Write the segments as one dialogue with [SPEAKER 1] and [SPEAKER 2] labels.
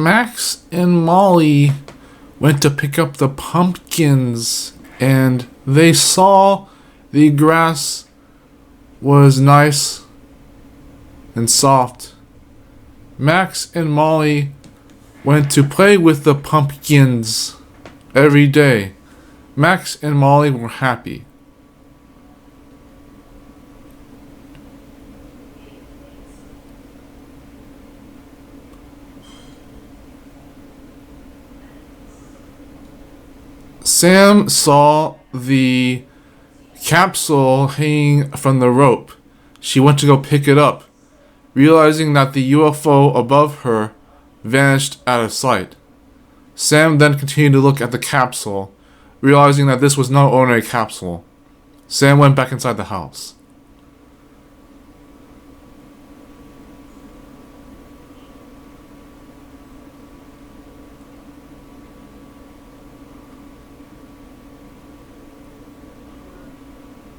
[SPEAKER 1] Max and Molly went to pick up the pumpkins, and they saw the grass was nice and soft. Max and Molly went to play with the pumpkins every day. Max and Molly were happy. Sam saw the capsule hanging from the rope. She went to go pick it up, realizing that the UFO above her vanished out of sight. Sam then continued to look at the capsule, realizing that this was no ordinary capsule. Sam went back inside the house.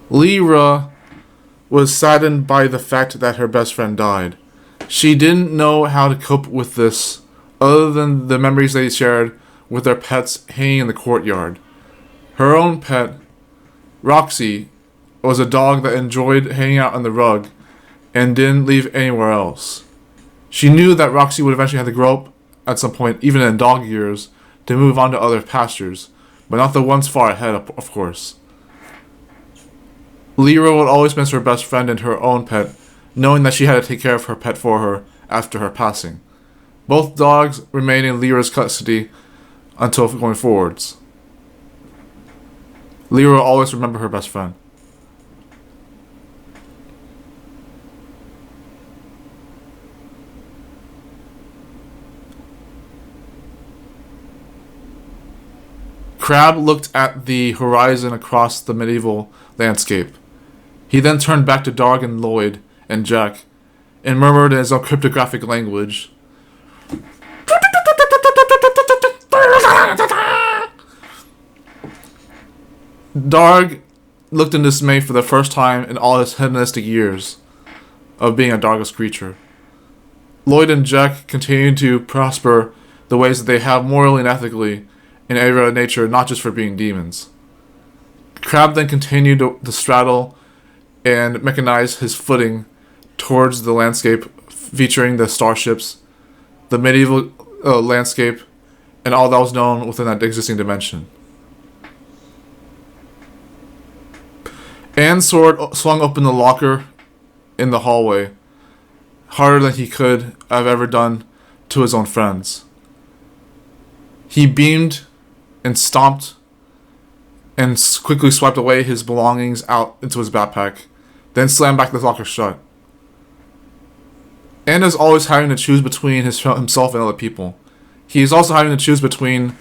[SPEAKER 1] Lyra was saddened by the fact that her best friend died. She didn't know how to cope with this, other than the memories they shared with their pets hanging in the courtyard. Her own pet, Roxy, was a dog that enjoyed hanging out on the rug and didn't leave anywhere else. She knew that Roxy would eventually have to grow up at some point, even in dog years, to move on to other pastures, but not the ones far ahead, of course. Lyra would always miss her best friend and her own pet, knowing that she had to take care of her pet for her after her passing. Both dogs remained in Lyra's custody until going forwards. Lyra will always remember her best friend. Crab looked at the horizon across the medieval landscape. He then turned back to Darg and Lloyd and Jack and murmured in his own cryptographic language. Darg looked in dismay for the first time in all his hedonistic years of being a Dargist creature. Lloyd and Jack continued to prosper the ways that they have morally and ethically in area of nature, not just for being demons. Crab then continued to straddle and mechanize his footing towards the landscape featuring the starships, the medieval landscape, and all that was known within that existing dimension. Anne's sword swung open the locker in the hallway, harder than he could have ever done to his own friends. He beamed and stomped and quickly swiped away his belongings out into his backpack, then slammed back the locker shut. And is always having to choose between himself and other people. He is also having to choose between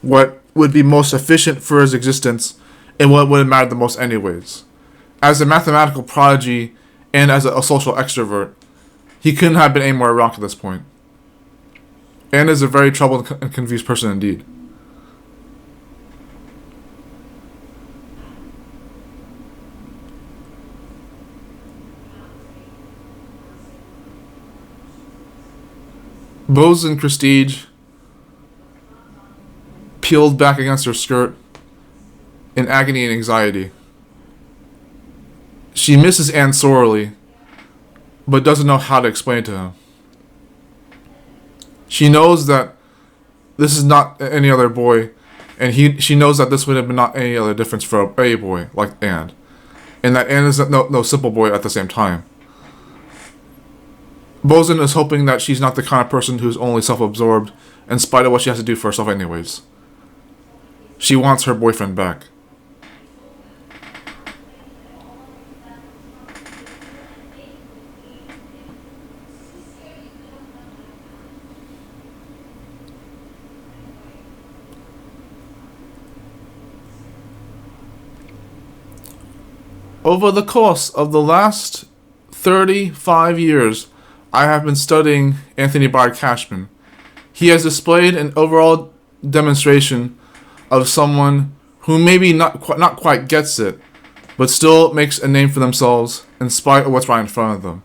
[SPEAKER 1] what would be most efficient for his existence and what would have mattered the most anyways. As a mathematical prodigy and as a social extrovert, he couldn't have been any more wrong at this point. And is a very troubled and confused person indeed. Bosun Prestige peeled back against her skirt in agony and anxiety. She misses Anne sorely, but doesn't know how to explain to him. She knows that this is not any other boy, and she knows that this would have been not any other difference for a boy like Anne, and that Anne is no simple boy at the same time. Bosun is hoping that she's not the kind of person who's only self-absorbed in spite of what she has to do for herself anyways. She wants her boyfriend back. Over the course of the last 35 years, I have been studying Anthony Bard Cashman. He has displayed an overall demonstration of someone who maybe not quite gets it, but still makes a name for themselves in spite of what's right in front of them.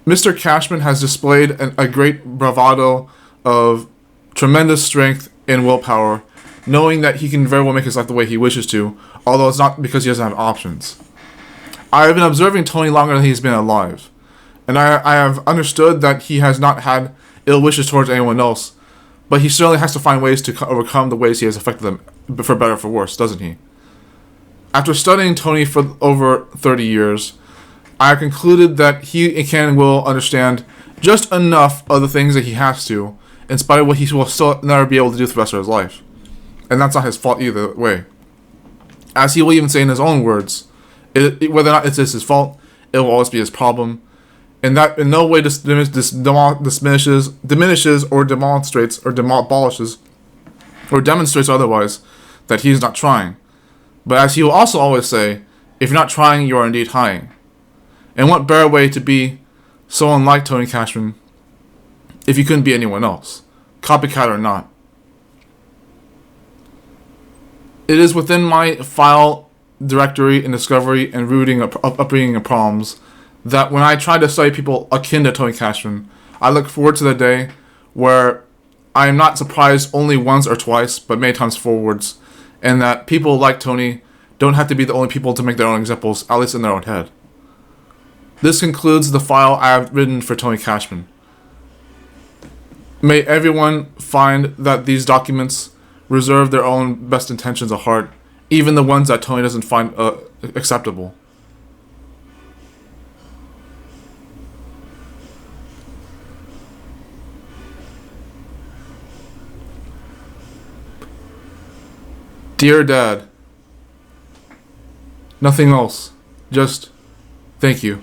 [SPEAKER 1] Mr. Cashman has displayed a great bravado of tremendous strength and willpower, knowing that he can very well make his life the way he wishes to, although it's not because he doesn't have options. I have been observing Tony longer than he's been alive, and I have understood that he has not had ill wishes towards anyone else, but he certainly has to find ways to overcome the ways he has affected them, for better or for worse, doesn't he? After studying Tony for over 30 years, I have concluded that he can and will understand just enough of the things that he has to, in spite of what he will still never be able to do for the rest of his life. And that's not his fault either way. As he will even say in his own words, whether or not it's his fault, it will always be his problem. And that in no way diminishes or demonstrates or abolishes or demonstrates otherwise that he is not trying. But as he will also always say, if you're not trying, you are indeed hiding. And what better way to be so unlike Tony Cashman if you couldn't be anyone else, copycat or not. It is within my file directory and discovery and upbringing of problems that when I try to study people akin to Tony Cashman, I look forward to the day where I am not surprised only once or twice, but many times forwards, and that people like Tony don't have to be the only people to make their own examples, at least in their own head. This concludes the file I have written for Tony Cashman. May everyone find that these documents reserve their own best intentions at heart, even the ones that Tony doesn't find acceptable. Dear Dad, nothing else, just thank you.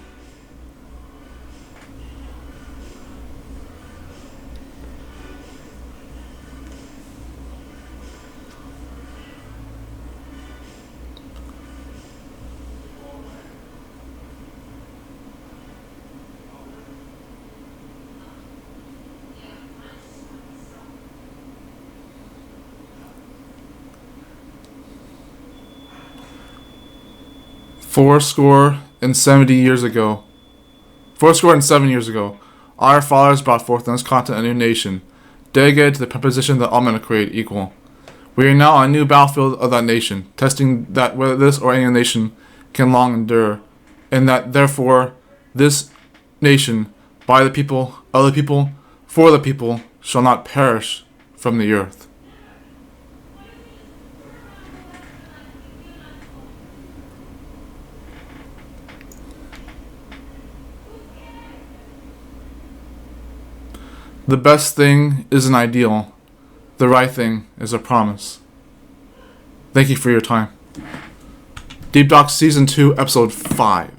[SPEAKER 1] Fourscore and 7 years ago, our fathers brought forth on this continent a new nation, dedicated to the proposition that all men are created equal. We are now on a new battlefield of that nation, testing that whether this or any nation can long endure, and that therefore this nation, by the people, of the people, for the people, shall not perish from the earth. The best thing is an ideal. The right thing is a promise. Thank you for your time. Deep Doc Season 2, Episode 5.